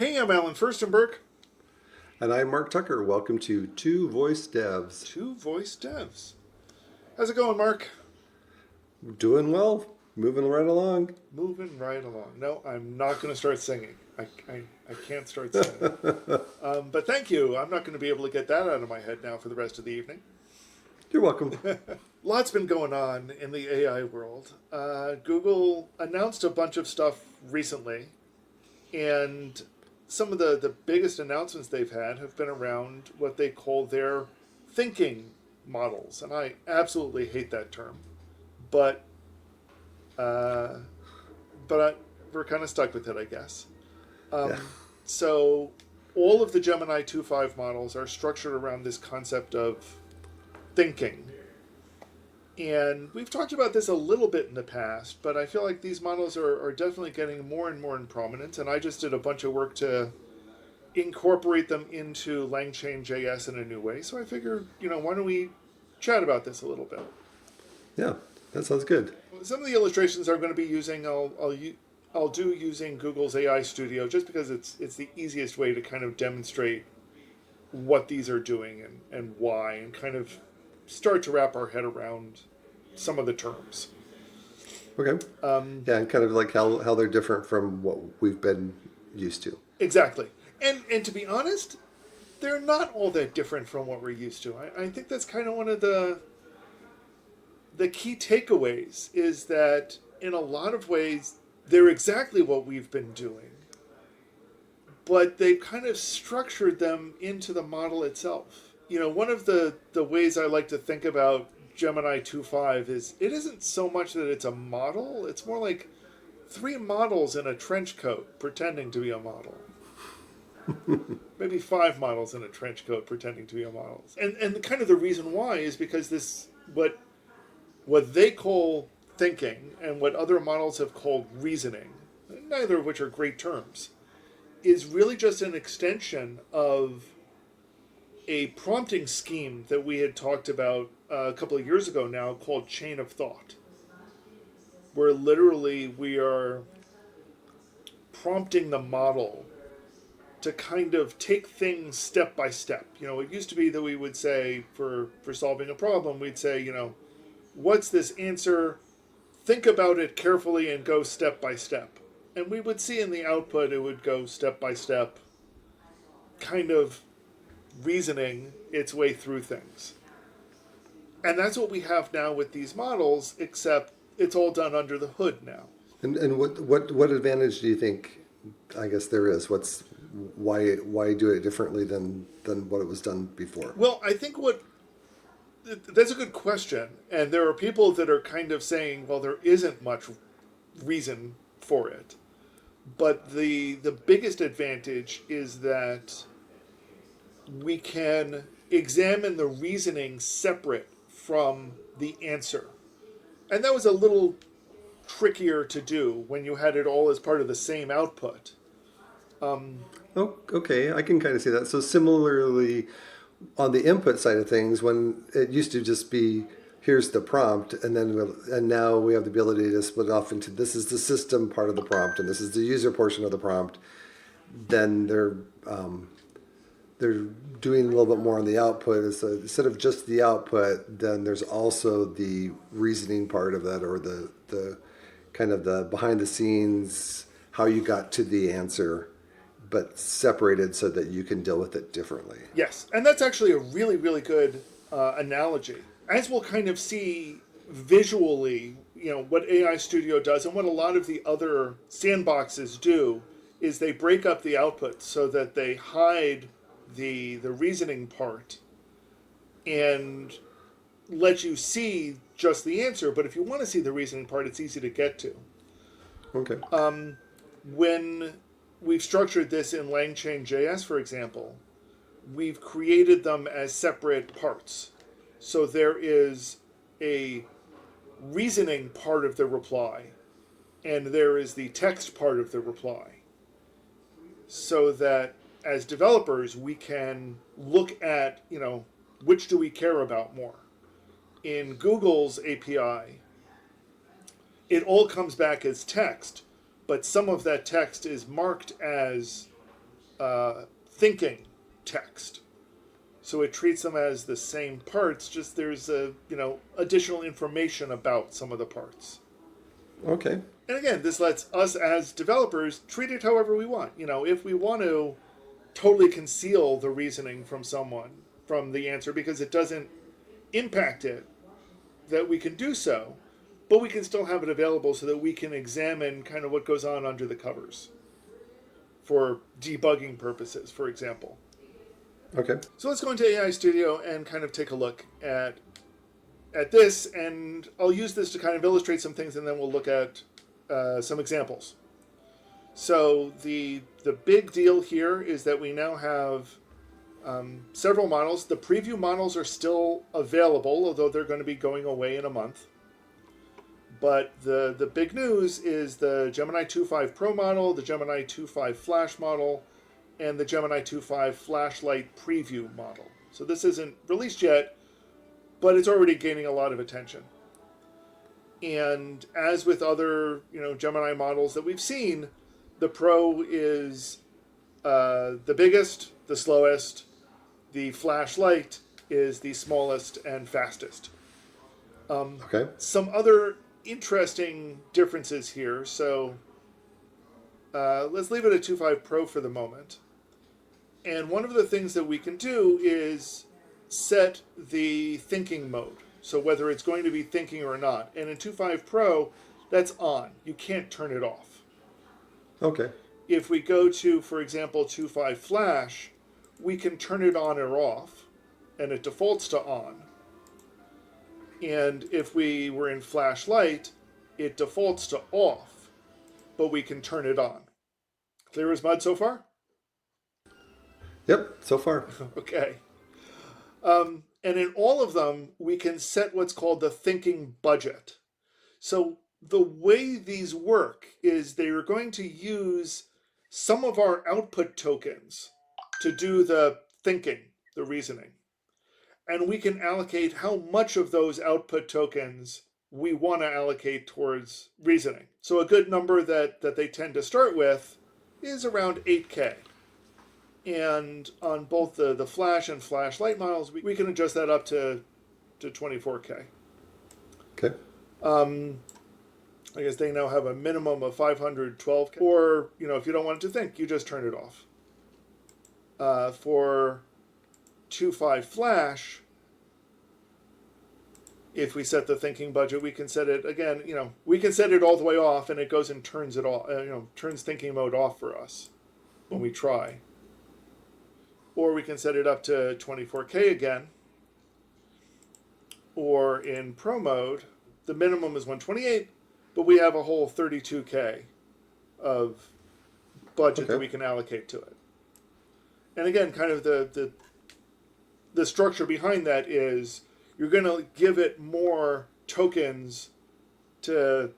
Hey, I'm Alan Firstenberg. And I'm Mark Tucker. Welcome to Two Voice Devs. Two Voice Devs. How's it going, Mark? Doing well, moving right along. Moving right along. No, I'm not going to start singing. I can't start singing. But thank you. I'm not going to be able to get that out of my head now for the rest of the evening. You're welcome. Lots been going on in the AI world. Google announced a bunch of stuff recently, and some of the biggest announcements they've had have been around what they call their thinking models. And I absolutely hate that term. But uh, we're kind of stuck with it, I guess. Yeah. So all of the Gemini 2.5 models are structured around this concept of thinking. And we've talked about this a little bit in the past, but I feel like these models are definitely getting more and more in prominence. And I just did a bunch of work to incorporate them into LangChainJS in a new way. So I figured, why don't we chat about this a little bit? Yeah, that sounds good. Some of the illustrations I'm going to be using, I'll do using Google's AI Studio, just because it's the easiest way to kind of demonstrate what these are doing and why, and kind of start to wrap our head around some of the terms. Okay. Yeah, and kind of like how they're different from what we've been used to. Exactly. And to be honest, they're not all that different from what we're used to. I think that's kind of one of the key takeaways, is that in a lot of ways, they're exactly what we've been doing, but they've kind of structured them into the model itself. One of the ways I like to think about Gemini 2.5 is it isn't so much that it's a model, it's more like three models in a trench coat pretending to be a model. Maybe five models in a trench coat pretending to be a model. And kind of the reason why is because this, what they call thinking and what other models have called reasoning, neither of which are great terms, is really just an extension of a prompting scheme that we had talked about a couple of years ago now, called chain of thought, where literally we are prompting the model to kind of take things step by step. It used to be that we would say, for solving a problem, we'd say, what's this answer? Think about it carefully and go step by step. And we would see in the output, it would go step by step, kind of reasoning its way through things. And that's what we have now with these models, except it's all done under the hood now. And what advantage do you think, I guess, there is? Why do it differently than what it was done before? Well, I think that's a good question. And there are people that are kind of saying, well, there isn't much reason for it. But the biggest advantage is that we can examine the reasoning separate from the answer. And that was a little trickier to do when you had it all as part of the same output. Oh, okay. I can kind of see that. So similarly, on the input side of things, when it used to just be, here's the prompt, and now we have the ability to split off into, this is the system part of the prompt, and this is the user portion of the prompt. Then they're doing a little bit more on the output. So instead of just the output, then there's also the reasoning part of that, or the kind of the behind the scenes, how you got to the answer, but separated so that you can deal with it differently. Yes, and that's actually a really, really good analogy. As we'll kind of see visually, what AI Studio does, and what a lot of the other sandboxes do, is they break up the output so that they hide the reasoning part and let you see just the answer. But if you want to see the reasoning part, it's easy to get to. Okay. When we've structured this in LangChainJS, for example, we've created them as separate parts. So there is a reasoning part of the reply, and there is the text part of the reply. So that as developers, we can look at, which do we care about more? In Google's API, it all comes back as text, but some of that text is marked as thinking text. So it treats them as the same parts, just there's additional information about some of the parts. Okay. And again, this lets us as developers treat it however we want. If we want to totally conceal the reasoning from someone, from the answer, because it doesn't impact it, that we can do so, but we can still have it available so that we can examine kind of what goes on under the covers for debugging purposes, for example. Okay. So let's go into AI Studio and kind of take a look at this, and I'll use this to kind of illustrate some things, and then we'll look at some examples. So the big deal here is that we now have several models. The preview models are still available, although they're going to be going away in a month. But the big news is the Gemini 2.5 Pro model, the Gemini 2.5 Flash model, and the Gemini 2.5 Flash-Lite preview model. So this isn't released yet, but it's already gaining a lot of attention. And as with other Gemini models that we've seen, the Pro is the biggest, the slowest. The Flash-Lite is the smallest and fastest. Okay. Some other interesting differences here. So let's leave it at 2.5 Pro for the moment. And one of the things that we can do is set the thinking mode. So whether it's going to be thinking or not. And in 2.5 Pro, that's on. You can't turn it off. Okay. If we go to, for example, 2.5 Flash, we can turn it on or off, and it defaults to on. And if we were in Flash-Lite, it defaults to off, but we can turn it on. Clear as mud so far? Yep, so far. Okay. And in all of them, we can set what's called the thinking budget. So the way these work is they are going to use some of our output tokens to do the thinking, the reasoning. And we can allocate how much of those output tokens we want to allocate towards reasoning. So a good number that they tend to start with is around 8K. And on both the Flash and Flash-Lite models, we can adjust that up to 24K. Okay. I guess they now have a minimum of 512K. Or, if you don't want it to think, you just turn it off. For 2.5 Flash, if we set the thinking budget, we can set it, again, we can set it all the way off, and it goes and turns it off, turns thinking mode off for us when we try. Or we can set it up to 24K again. Or in Pro mode, the minimum is 128, but we have a whole 32K of budget that we can allocate to it. And again, kind of the structure behind that is you're going to give it more tokens to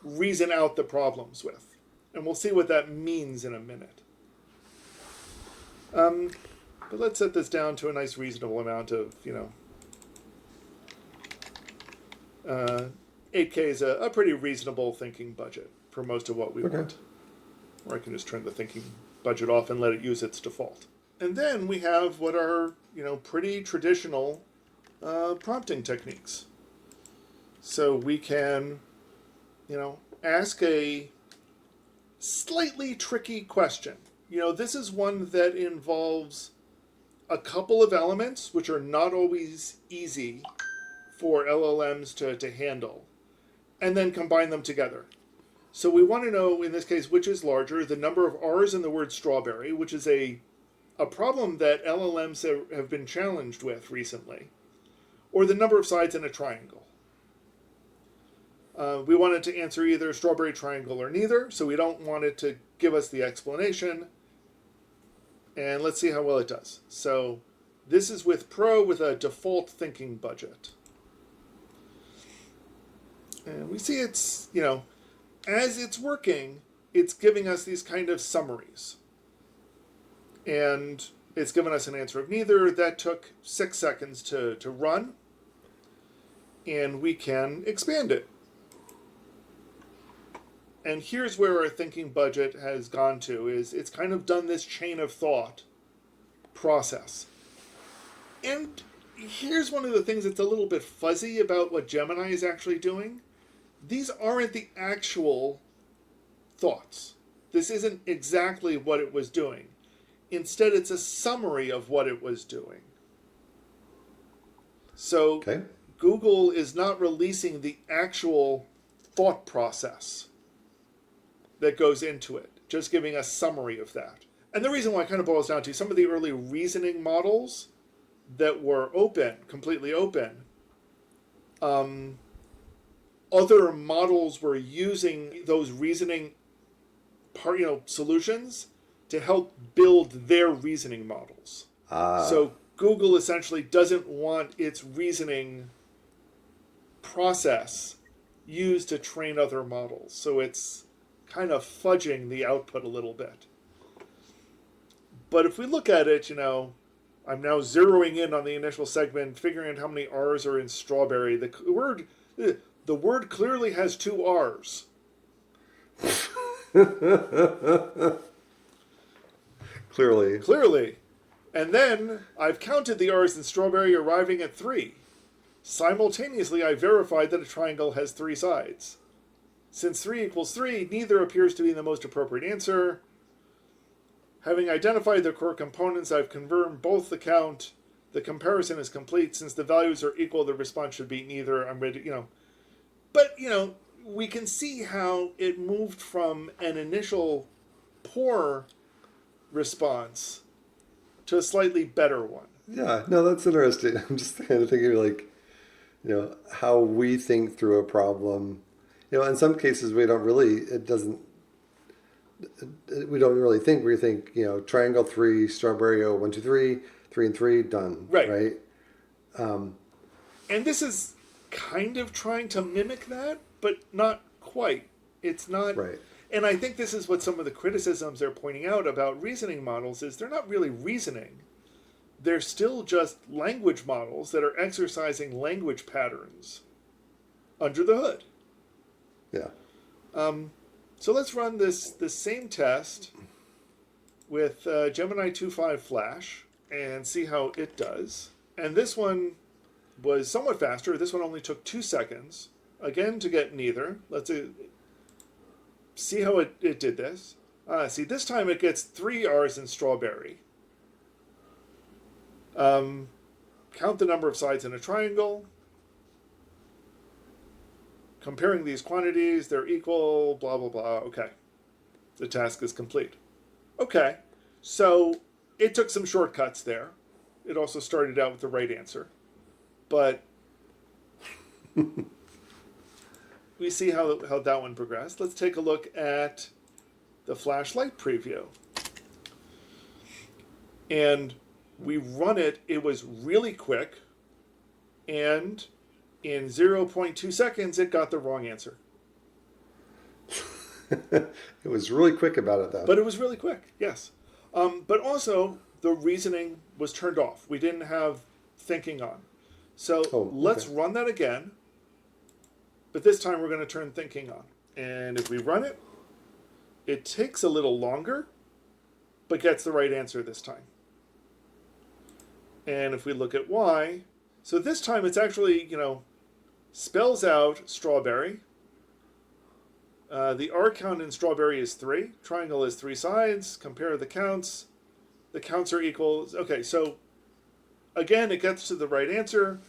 reason out the problems with. And we'll see what that means in a minute. But let's set this down to a nice reasonable amount of, 8K is a pretty reasonable thinking budget for most of what we want. Or I can just turn the thinking budget off and let it use its default. And then we have what are, pretty traditional prompting techniques. So we can, ask a slightly tricky question. This is one that involves a couple of elements which are not always easy for LLMs to handle, and then combine them together. So we want to know, in this case, which is larger, the number of R's in the word strawberry, which is a problem that LLMs have been challenged with recently, or the number of sides in a triangle. We want it to answer either strawberry, triangle, or neither, so we don't want it to give us the explanation. And let's see how well it does. So this is with Pro with a default thinking budget. And we see it's, as it's working, it's giving us these kind of summaries. And it's given us an answer of neither. That took 6 seconds to run. And we can expand it. And here's where our thinking budget has gone to, is it's kind of done this chain of thought process. And here's one of the things that's a little bit fuzzy about what Gemini is actually doing. These aren't the actual thoughts. This isn't exactly what it was doing. Instead, it's a summary of what it was doing. So Okay. Google is not releasing the actual thought process that goes into it, just giving a summary of that. And the reason why it kind of boils down to some of the early reasoning models that were open, completely open, other models were using those reasoning solutions to help build their reasoning models. So Google essentially doesn't want its reasoning process used to train other models. So it's kind of fudging the output a little bit. But if we look at it, I'm now zeroing in on the initial segment, figuring out how many R's are in strawberry. The word clearly has 2 R's. Clearly. And then I've counted the R's in strawberry, arriving at 3. Simultaneously, I verified that a triangle has 3 sides. Since 3 equals 3, neither appears to be the most appropriate answer. Having identified the core components, I've confirmed both the count. The comparison is complete. Since the values are equal, the response should be neither. I'm ready, But, we can see how it moved from an initial poor response to a slightly better one. Yeah, no, that's interesting. I'm just kind of thinking how we think through a problem. In some cases we don't really think. We think, triangle 3, strawberry 1, 2, 3, 3 and 3, done. Right. And this is kind of trying to mimic that, but not quite. It's not. Right. And I think this is what some of the criticisms they're pointing out about reasoning models is they're not really reasoning. They're still just language models that are exercising language patterns under the hood. Yeah. So let's run this same test with Gemini 2.5 Flash and see how it does. And this one was somewhat faster. This one only took 2 seconds. Again, to get neither. Let's see how it did this. This time it gets 3 R's in strawberry. Count the number of sides in a triangle. Comparing these quantities, they're equal, blah, blah, blah. Okay. The task is complete. Okay. So it took some shortcuts there. It also started out with the right answer. But we see how that one progressed. Let's take a look at the Flash-Lite preview. And we run it. It was really quick. And in 0.2 seconds, it got the wrong answer. It was really quick about it, though. But it was really quick, yes. But also, the reasoning was turned off. We didn't have thinking on. So let's run that again. But this time, we're going to turn thinking on. And if we run it, it takes a little longer, but gets the right answer this time. And if we look at why, so this time it's actually, spells out strawberry. The R count in strawberry is 3. Triangle is 3 sides. Compare the counts. The counts are equal. Okay, so again, it gets to the right answer.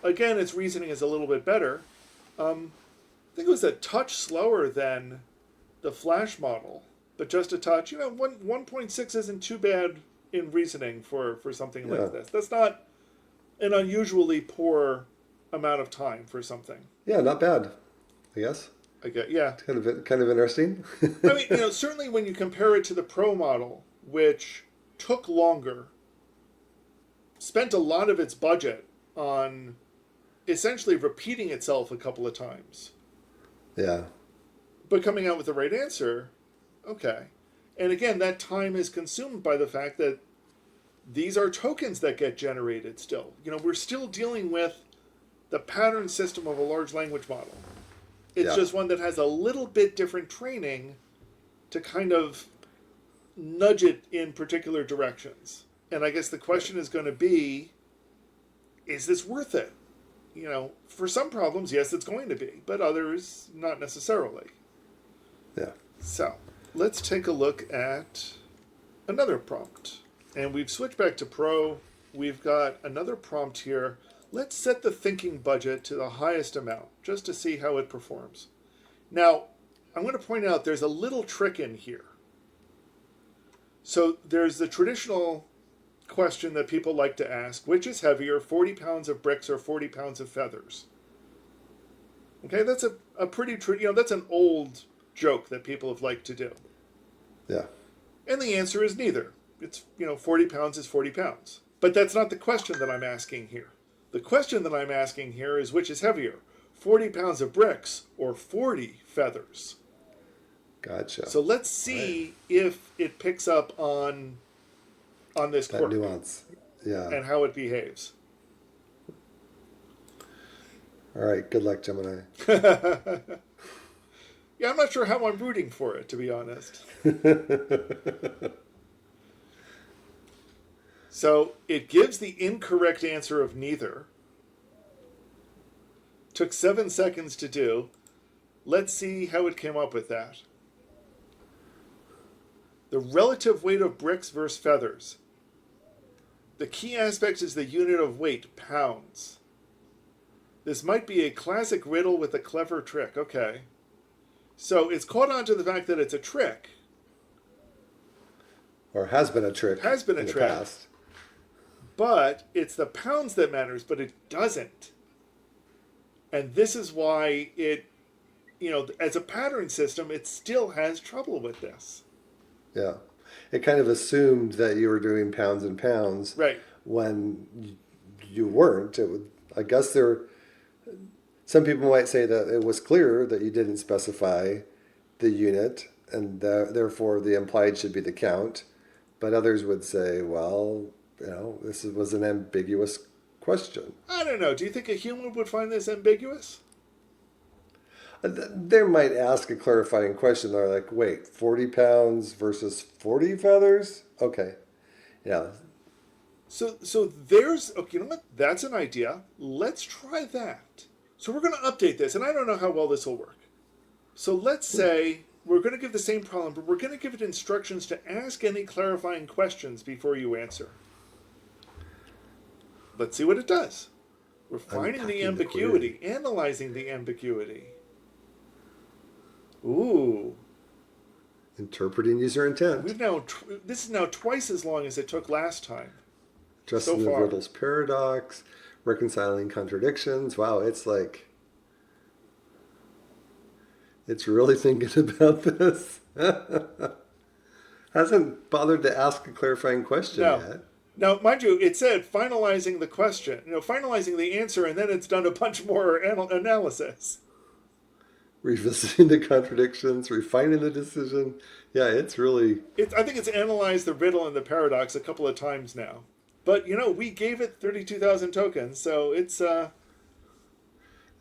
Again, its reasoning is a little bit better. I think it was a touch slower than the Flash model, but just a touch. 1.6 isn't too bad in reasoning for something like this. That's not an unusually poor amount of time for something. Yeah, not bad, I guess. Yeah. Kind of interesting. I mean, certainly when you compare it to the Pro model, which took longer, spent a lot of its budget on essentially repeating itself a couple of times. Yeah. But coming out with the right answer, okay. And again, that time is consumed by the fact that these are tokens that get generated still. We're still dealing with the pattern system of a large language model. It's just one that has a little bit different training to kind of nudge it in particular directions. And I guess the question is going to be, is this worth it? You know, for some problems, yes, it's going to be, but others, not necessarily. Yeah. So, let's take a look at another prompt. And we've switched back to Pro. We've got another prompt here. Let's set the thinking budget to the highest amount, just to see how it performs. Now, I'm going to point out there's a little trick in here. So, there's the traditional question that people like to ask, which is heavier, 40 pounds of bricks or 40 pounds of feathers? Okay, that's a pretty, that's an old joke that people have liked to do. Yeah. And the answer is neither. It's, 40 pounds is 40 pounds. But that's not the question that I'm asking here. The question that I'm asking here is, which is heavier, 40 pounds of bricks or 40 feathers? Gotcha. So let's see if it picks up on this that quirk. nuance. Yeah. And how it behaves. All right. Good luck, Gemini. Yeah, I'm not sure how I'm rooting for it, to be honest. So it gives the incorrect answer of neither. Took 7 seconds to do. Let's see how it came up with that. The relative weight of bricks versus feathers. The key aspect is the unit of weight, pounds. This might be a classic riddle with a clever trick. Okay. So it's caught on to the fact that it's a trick. Or has been a trick. Has been a in trick. The past. But it's the pounds that matters, but it doesn't. And this is why it, as a pattern system, it still has trouble with this. Yeah. It kind of assumed that you were doing pounds and pounds. Right. When you weren't. I guess some people might say that it was clear that you didn't specify the unit, and therefore the implied should be the count. But others would say, well, this was an ambiguous question. I don't know. Do you think a human would find this ambiguous? They might ask a clarifying question. They're like, wait, 40 pounds versus 40 feathers? Okay. Yeah. So there's, okay, you know what? That's an idea. Let's try that. So we're going to update this, and I don't know how well this will work. So let's say we're going to give the same problem, but we're going to give it instructions to ask any clarifying questions before you answer. Let's see what it does. We're finding the ambiguity, analyzing the ambiguity. Ooh. Interpreting user intent. This is now twice as long as it took last time. Addressing the riddles paradox, reconciling contradictions. Wow, it's really thinking about this. Hasn't bothered to ask a clarifying question yet. Now, mind you, it said finalizing the question, finalizing the answer, and then it's done a bunch more analysis. Revisiting the contradictions, refining the decision. Yeah, it's really... I think it's analyzed the riddle and the paradox a couple of times now. But, we gave it 32,000 tokens, so it's going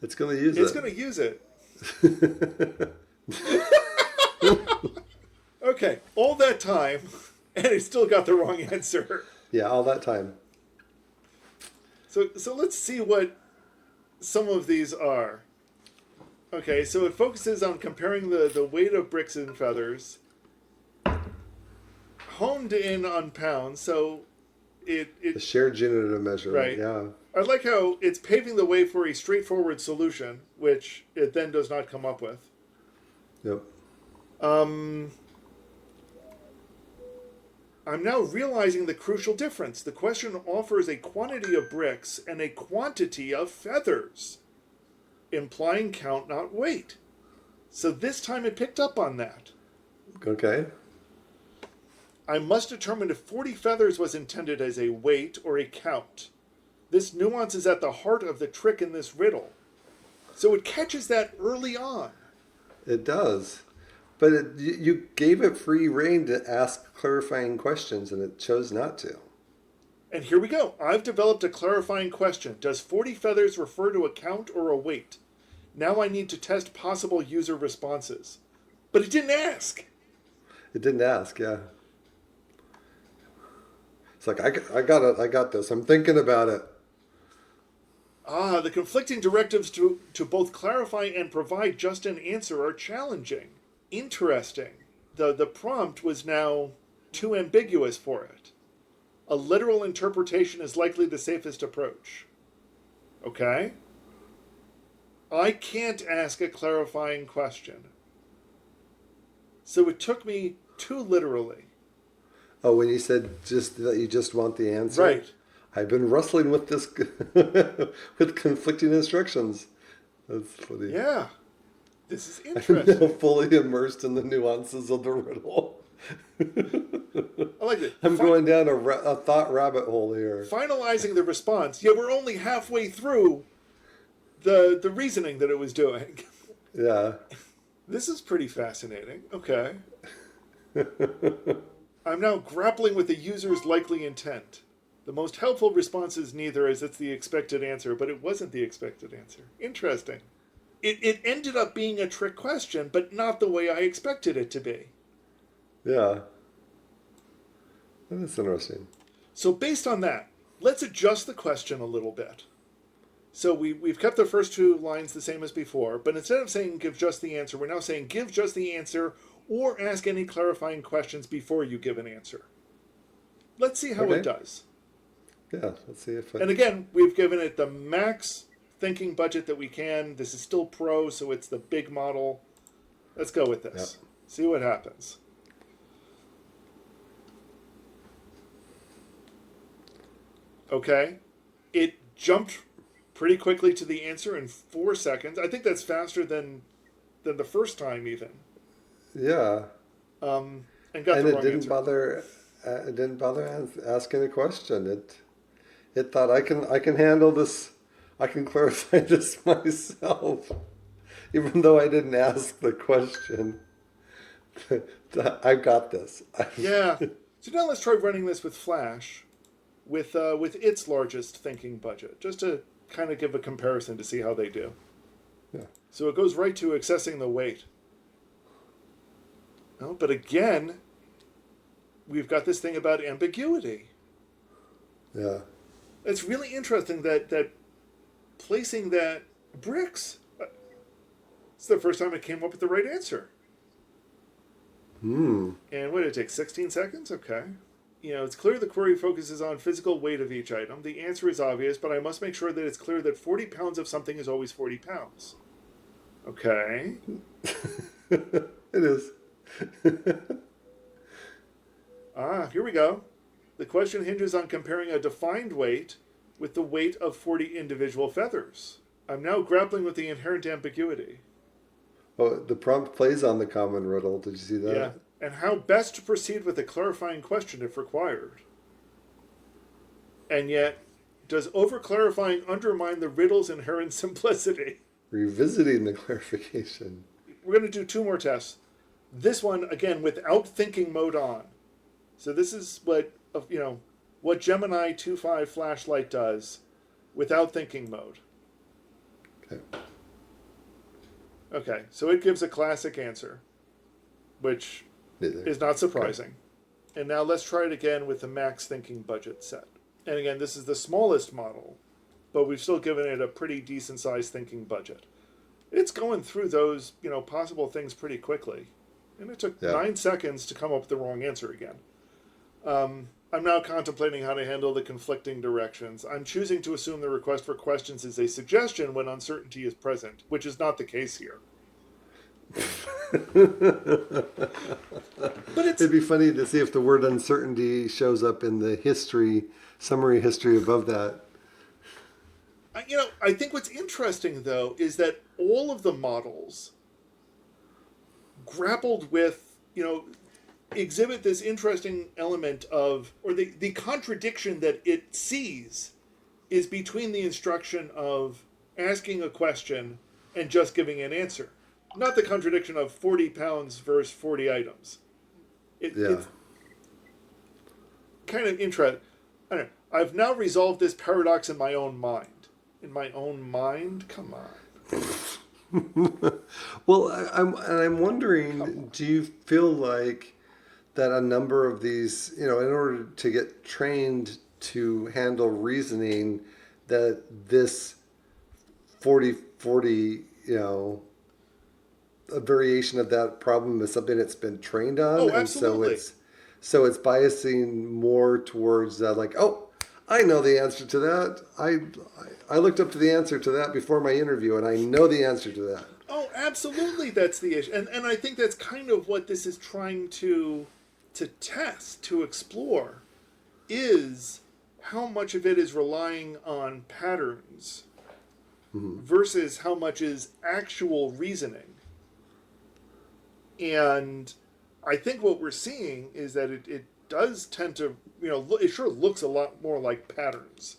to use it. It's going to use it. Okay, all that time, and it still got the wrong answer. Yeah, all that time. So let's see what some of these are. Okay, so it focuses on comparing the weight of bricks and feathers. Honed in on pounds, so the shared unit of measurement, right. Yeah. I like how it's paving the way for a straightforward solution, which it then does not come up with. Yep. I'm now realizing the crucial difference. The question offers a quantity of bricks and a quantity of feathers, implying count, not weight. So this time it picked up on that. Okay. I must determine if 40 feathers was intended as a weight or a count. This nuance is at the heart of the trick in this riddle. So it catches that early on. It does. But you gave it free rein to ask clarifying questions, and it chose not to. And here we go. I've developed a clarifying question. Does 40 feathers refer to a count or a weight? Now I need to test possible user responses. But it didn't ask. It didn't ask, yeah. It's like, I got it. I got this. I'm thinking about it. The conflicting directives to both clarify and provide just an answer are challenging. Interesting. The prompt was now too ambiguous for it. A literal interpretation is likely the safest approach. Okay? I can't ask a clarifying question. So it took me too literally. Oh, when you said just that you just want the answer? Right. I've been wrestling with this, with conflicting instructions. That's funny. Yeah. This is I'm interesting. now fully immersed in the nuances of the riddle. I like it. I'm going down a thought rabbit hole here. Finalizing the response. Yeah, we're only halfway through the reasoning that it was doing. Yeah. This is pretty fascinating. Okay. I'm now grappling with the user's likely intent. The most helpful response is neither, as it's the expected answer, but it wasn't the expected answer. Interesting. It ended up being a trick question, but not the way I expected it to be. Yeah. That's interesting. So based on that, let's adjust the question a little bit. So we've kept the first two lines the same as before, but instead of saying give just the answer, we're now saying give just the answer or ask any clarifying questions before you give an answer. Let's see how it does. Yeah, let's see if And again, we've given it the max thinking budget that we can. This is still pro, so it's the big model. Let's go with this. Yep. See what happens. Okay. It jumped pretty quickly to the answer in 4 seconds. I think that's faster than the first time even. Yeah. And got the wrong answer. It didn't bother asking a question. It thought I can handle this. I can clarify this myself, even though I didn't ask the question. I've got this. Yeah. So now let's try running this with Flash, with its largest thinking budget, just to kind of give a comparison to see how they do. Yeah. So it goes right to accessing the weight. Oh, but again, we've got this thing about ambiguity. Yeah. It's really interesting that placing that bricks. It's the first time it came up with the right answer. Hmm. And what did it take? 16 seconds? Okay. It's clear the query focuses on physical weight of each item. The answer is obvious, but I must make sure that it's clear that 40 pounds of something is always 40 pounds. Okay. It is. Here we go. The question hinges on comparing a defined weight with the weight of 40 individual feathers. I'm now grappling with the inherent ambiguity. Oh, the prompt plays on the common riddle. Did you see that? Yeah. And how best to proceed with a clarifying question if required. And yet, does over-clarifying undermine the riddle's inherent simplicity? Revisiting the clarification. We're going to do 2 more tests. This one, again, without thinking mode on. So this is what Gemini 2.5 Flash-Lite does without thinking mode. Okay. Okay, so it gives a classic answer, which is not surprising. Okay. And now let's try it again with the max thinking budget set. And again, this is the smallest model, but we've still given it a pretty decent sized thinking budget. It's going through those, possible things pretty quickly. And it took 9 seconds to come up with the wrong answer again. I'm now contemplating how to handle the conflicting directions. I'm choosing to assume the request for questions is a suggestion when uncertainty is present, which is not the case here. But it'd be funny to see if the word uncertainty shows up in the summary history above that. I think what's interesting, though, is that all of the models grappled with, exhibit this interesting element of, or the contradiction that it sees is between the instruction of asking a question and just giving an answer. Not the contradiction of 40 pounds versus 40 items. It's kind of interesting. I don't know. I've now resolved this paradox in my own mind. In my own mind? Come on. Well, I'm wondering, do you feel like that a number of these, in order to get trained to handle reasoning, that this 40-40, a variation of that problem is something that's been trained on, Oh, and so absolutely. it's biasing more towards like, oh, I know the answer to that. I looked up to the answer to that before my interview, and I know the answer to that. Oh, absolutely, that's the issue, and I think that's kind of what this is trying to test, to explore, is how much of it is relying on patterns versus how much is actual reasoning. And I think what we're seeing is that it does tend to, it sure looks a lot more like patterns.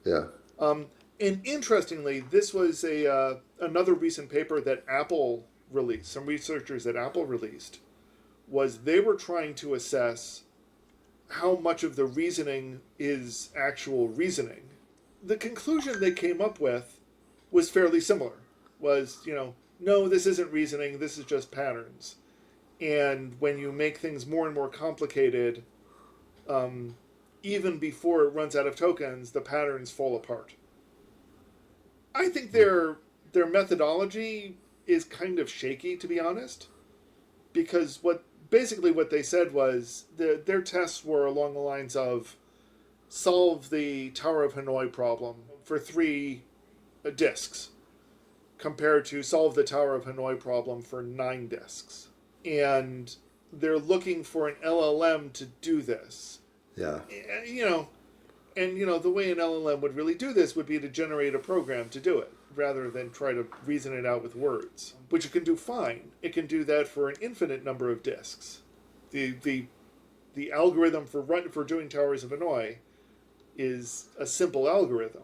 Yeah. Um, and interestingly, this was another recent paper that Apple released. Some researchers at Apple released was they were trying to assess how much of the reasoning is actual reasoning. The conclusion they came up with was fairly similar. Was, no, this isn't reasoning. This is just patterns. And when you make things more and more complicated, even before it runs out of tokens, the patterns fall apart. I think their methodology is kind of shaky, to be honest, because what they said was their tests were along the lines of solve the Tower of Hanoi problem for 3 disks compared to solve the Tower of Hanoi problem for 9 disks. And they're looking for an LLM to do this. Yeah. The way an LLM would really do this would be to generate a program to do it, rather than try to reason it out with words, which it can do fine. It can do that for an infinite number of disks. The algorithm for doing Towers of Hanoi is a simple algorithm,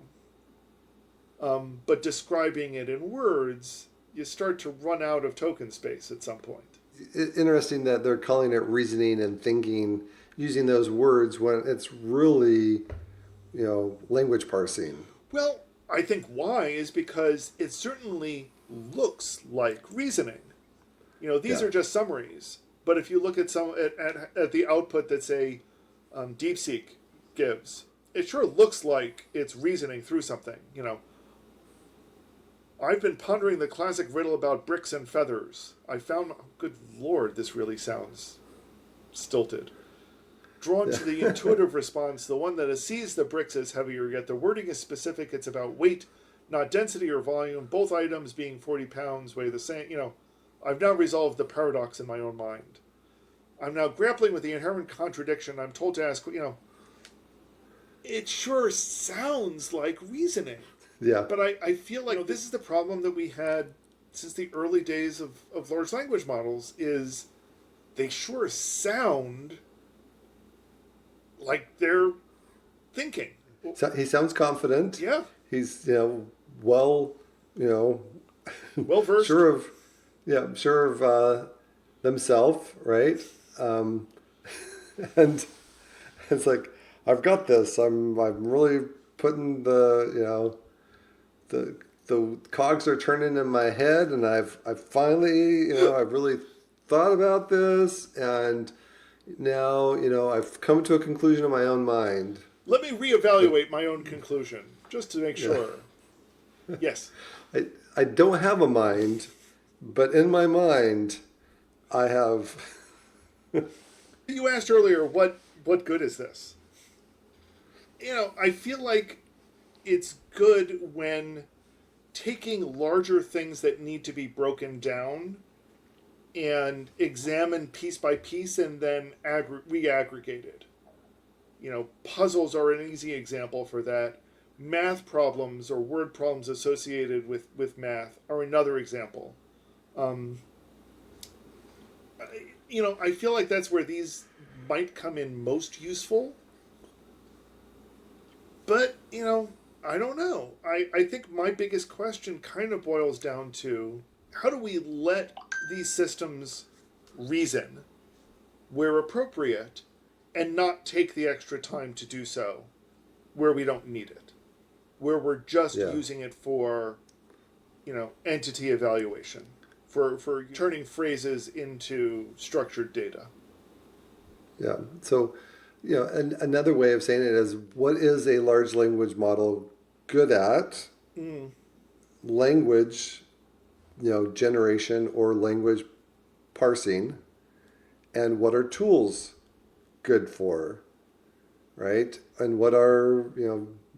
but describing it in words, you start to run out of token space at some point. Interesting that they're calling it reasoning and thinking, using those words when it's really, language parsing. Well, I think why is because it certainly looks like reasoning. These Yeah. are just summaries. But if you look at at the output that say DeepSeek gives, it sure looks like it's reasoning through something. I've been pondering the classic riddle about bricks and feathers. I found, good lord, this really sounds stilted. Drawn to the intuitive response, the one that sees the bricks as heavier, yet the wording is specific. It's about weight, not density or volume. Both items being 40 pounds weigh the same. I've now resolved the paradox in my own mind. I'm now grappling with the inherent contradiction. I'm told to ask, it sure sounds like reasoning. Yeah. But I feel like this is the problem that we had since the early days of large language models is they sure sound like they're thinking. So he sounds confident. Yeah. He's, well, Well versed. sure of themselves, right? And it's like, I've got this. I'm really putting the cogs are turning in my head, and I've finally, I've really thought about this, and now, I've come to a conclusion in my own mind. Let me reevaluate my own conclusion just to make sure. Yes. I don't have a mind, but in my mind, I have. You asked earlier, what good is this? I feel like it's good when taking larger things that need to be broken down and examined piece by piece and then re-aggregated. Puzzles are an easy example for that. Math problems or word problems associated with math are another example. I feel like that's where these might come in most useful. But, I don't know. I think my biggest question kind of boils down to how do we let these systems reason where appropriate and not take the extra time to do so where we don't need it, where we're just using it for, entity evaluation, for turning phrases into structured data. Yeah. So, and another way of saying it is, what is a large language model good at? Language, generation or language parsing, and what are tools good for, right? And what are,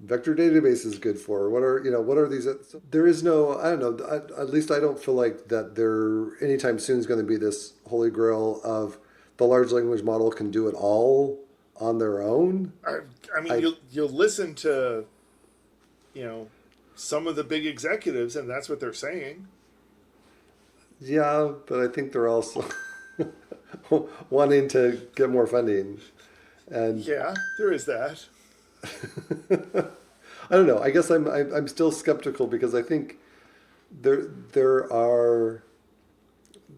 vector databases good for? What are these? There is no, I don't know, at least I don't feel like that there anytime soon is going to be this holy grail of the large language model can do it all on their own. I mean, you'll listen to, some of the big executives, and that's what they're saying. Yeah, but I think they're also wanting to get more funding. And Yeah, there is that. I don't know. I guess I'm still skeptical because I think there are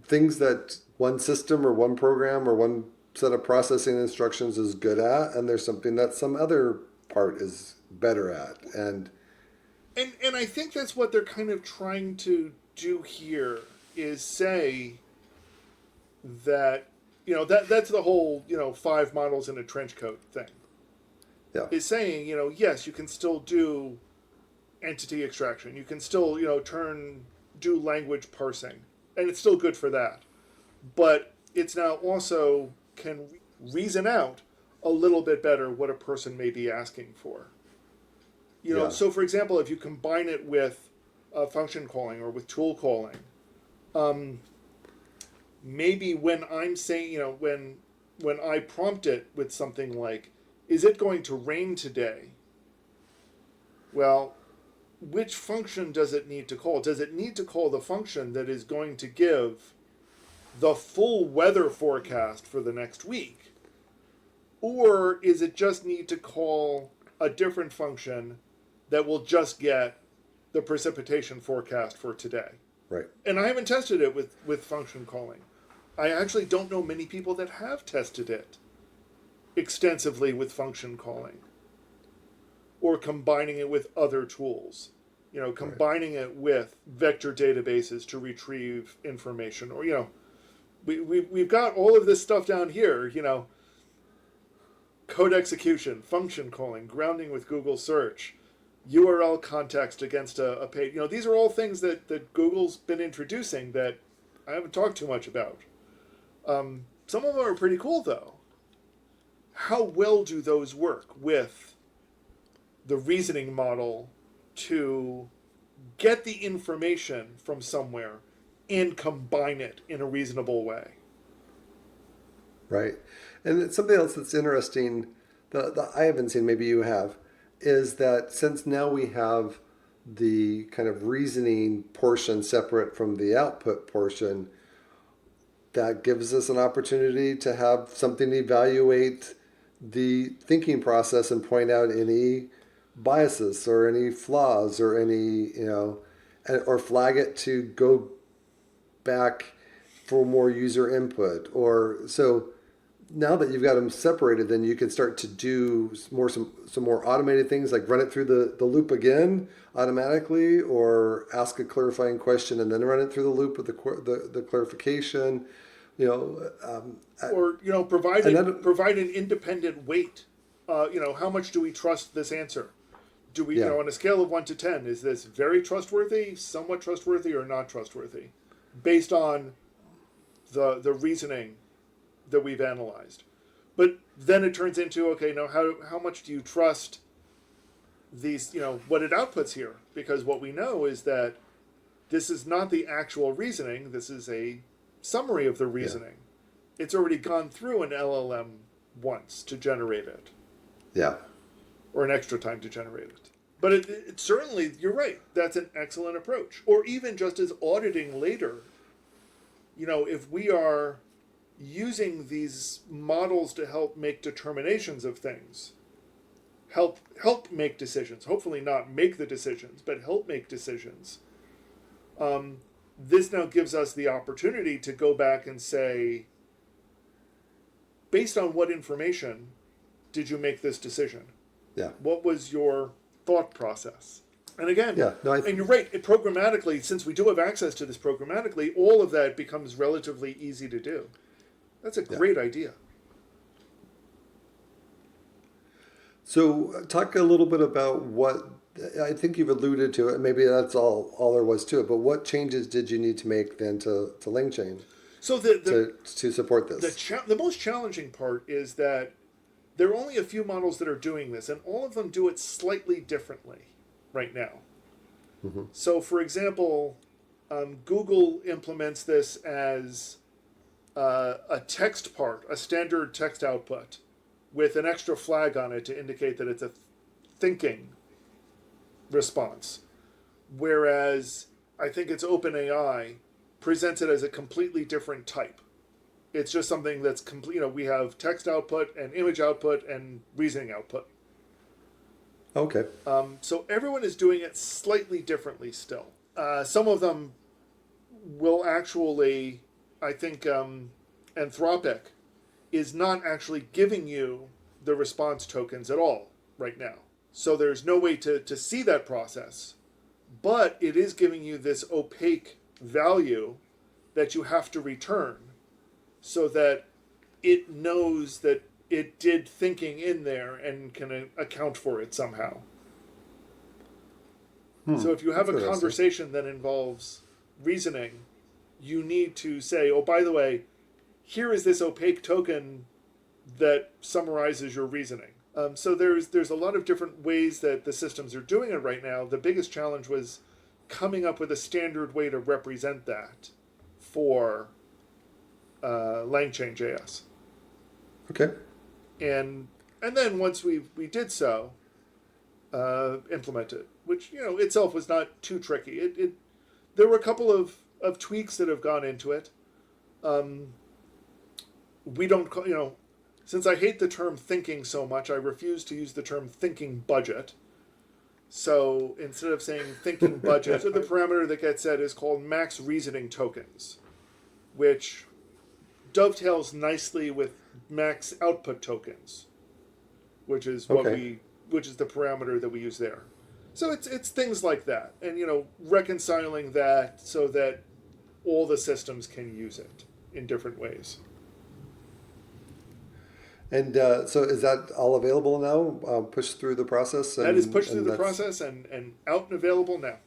things that one system or one program or one set of processing instructions is good at, and there's something that some other part is better at. And I think that's what they're kind of trying to do here, is say that that's the whole 5 models in a trench coat thing. Yeah. Is saying yes, you can still do entity extraction, you can still do language parsing, and it's still good for that, but it's now also can reason out a little bit better what a person may be asking for. Yeah. So for example, if you combine it with function calling or with tool calling, maybe when I'm saying, when I prompt it with something like, is it going to rain today? Well, which function does it need to call? Does it need to call the function that is going to give the full weather forecast for the next week? Or is it just need to call a different function that will just get the precipitation forecast for today? Right. And I haven't tested it with function calling. I actually don't know many people that have tested it extensively with function calling or combining it with other tools. Combining it with vector databases to retrieve information, or we've got all of this stuff down here, code execution, function calling, grounding with Google search, URL context against a page. These are all things that Google's been introducing that I haven't talked too much about. Some of them are pretty cool, though. How well do those work with the reasoning model to get the information from somewhere and combine it in a reasonable way? Right. And something else that's interesting that I haven't seen, maybe you have, is that since now we have the kind of reasoning portion separate from the output portion, that gives us an opportunity to have something to evaluate the thinking process and point out any biases or any flaws or any, or flag it to go back for more user input. Or so now that you've got them separated, then you can start to do some more automated things, like run it through the loop again automatically, or ask a clarifying question and then run it through the loop with the clarification. Or provide an independent weight. How much do we trust this answer? Do we, on a scale of 1 to 10, is this very trustworthy, somewhat trustworthy, or not trustworthy, based on the reasoning that we've analyzed? But then it turns into, okay, now how much do you trust these, what it outputs here? Because what we know is that this is not the actual reasoning. This is a summary of the reasoning. Yeah. It's already gone through an LLM once to generate it. Yeah. Or an extra time to generate it. But it certainly, you're right, that's an excellent approach. Or even just as auditing later, if we are using these models to help make determinations of things, help make decisions, hopefully not make the decisions, but help make decisions, this now gives us the opportunity to go back and say, based on what information did you make this decision? Yeah. What was your thought process? And again, Yeah, no, and you're right, programmatically, since we do have access to this programmatically, all of that becomes relatively easy to do. That's a great idea. So talk a little bit about what, I think you've alluded to it. Maybe that's all there was to it. But what changes did you need to make then to LangChain So to support the this? the most challenging part is that there are only a few models that are doing this, and all of them do it slightly differently right now. Mm-hmm. So, for example, Google implements this as a text part, a standard text output, with an extra flag on it to indicate that it's a thinking response. Whereas I think it's OpenAI presents it as a completely different type. It's just something that's complete. We have text output and image output and reasoning output. Okay. So everyone is doing it slightly differently still. Some of them will actually, I think, Anthropic is not actually giving you the response tokens at all right now. So there's no way to see that process, but it is giving you this opaque value that you have to return so that it knows that it did thinking in there and can account for it somehow. So if you have a conversation that involves reasoning, you need to say, oh, by the way, here is this opaque token that summarizes your reasoning. So there's a lot of different ways that the systems are doing it right now. The biggest challenge was coming up with a standard way to represent that for LangChainJS. Okay. And then once we did so, implement it, which itself was not too tricky. There were a couple of tweaks that have gone into it. We don't call, since I hate the term thinking so much, I refuse to use the term thinking budget. So instead of saying thinking budget, the parameter that gets set is called max reasoning tokens, which dovetails nicely with max output tokens, which is which is the parameter that we use there. So it's things like that, and reconciling that so that all the systems can use it in different ways. And so is that all available now? Pushed through the process? That is pushed through the process and out and available now.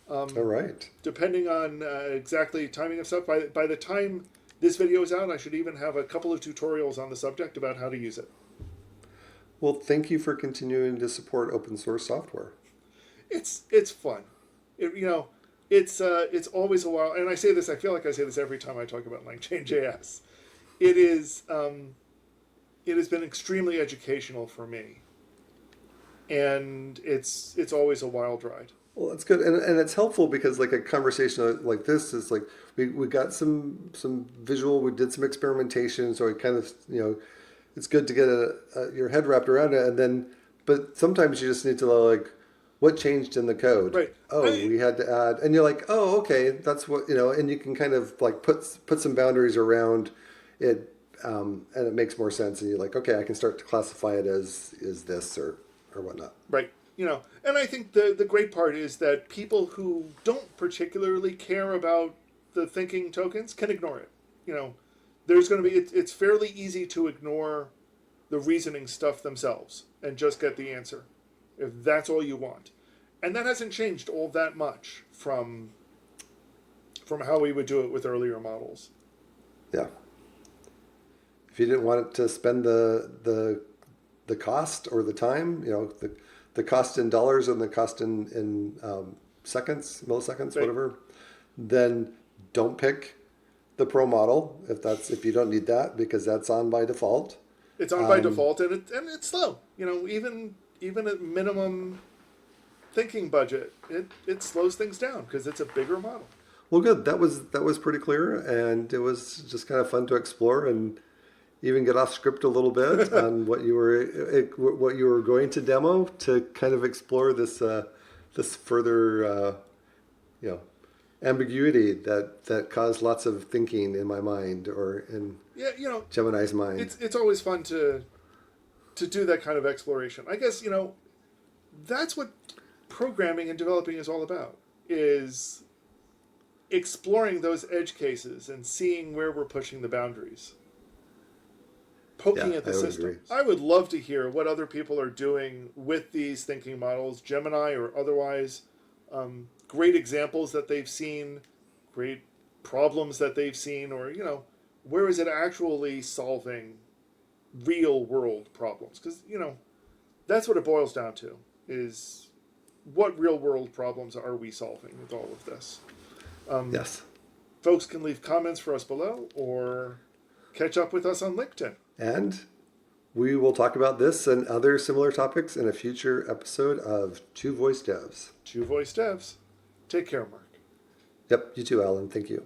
All right. Depending on exactly timing of stuff, by the time this video is out, I should even have a couple of tutorials on the subject about how to use it. Well, thank you for continuing to support open source software. It's fun. It's always a while, and I say this. I feel like I say this every time I talk about LangChainJS. It is. It has been extremely educational for me, and it's always a wild ride. Well, that's good, and it's helpful because like a conversation like this is like we got some visual, we did some experimentation, so it kind of it's good to get your head wrapped around it, but sometimes you just need to like, what changed in the code? Right. We had to add, and you're like, oh, okay, that's what and you can kind of like put some boundaries around it. And it makes more sense, and you're like, okay, I can start to classify it as this or whatnot. Right. And I think the great part is that people who don't particularly care about the thinking tokens can ignore it. There's going to be it's fairly easy to ignore the reasoning stuff themselves and just get the answer if that's all you want. And that hasn't changed all that much from how we would do it with earlier models. Yeah. If you didn't want to spend the cost or the time, the cost in dollars and the cost in seconds, milliseconds, whatever, then don't pick the Pro model if you don't need that, because that's on by default. It's on by default, and it's slow. Even at minimum thinking budget, it slows things down because it's a bigger model. Well, good. That was pretty clear, and it was just kind of fun to explore and even get off script a little bit on what you were going to demo to kind of explore this further ambiguity that caused lots of thinking in my mind or in Gemini's mind. It's always fun to do that kind of exploration. I guess that's what programming and developing is all about, is exploring those edge cases and seeing where we're pushing the boundaries. Poking Yeah, at the I would system. agree. I would love to hear what other people are doing with these thinking models, Gemini or otherwise. Great examples that they've seen, great problems that they've seen, or, where is it actually solving real world problems? Because, that's what it boils down to, is what real world problems are we solving with all of this? Yes. Folks can leave comments for us below or catch up with us on LinkedIn. And we will talk about this and other similar topics in a future episode of Two Voice Devs. Two Voice Devs. Take care, Mark. Yep, you too, Alan. Thank you.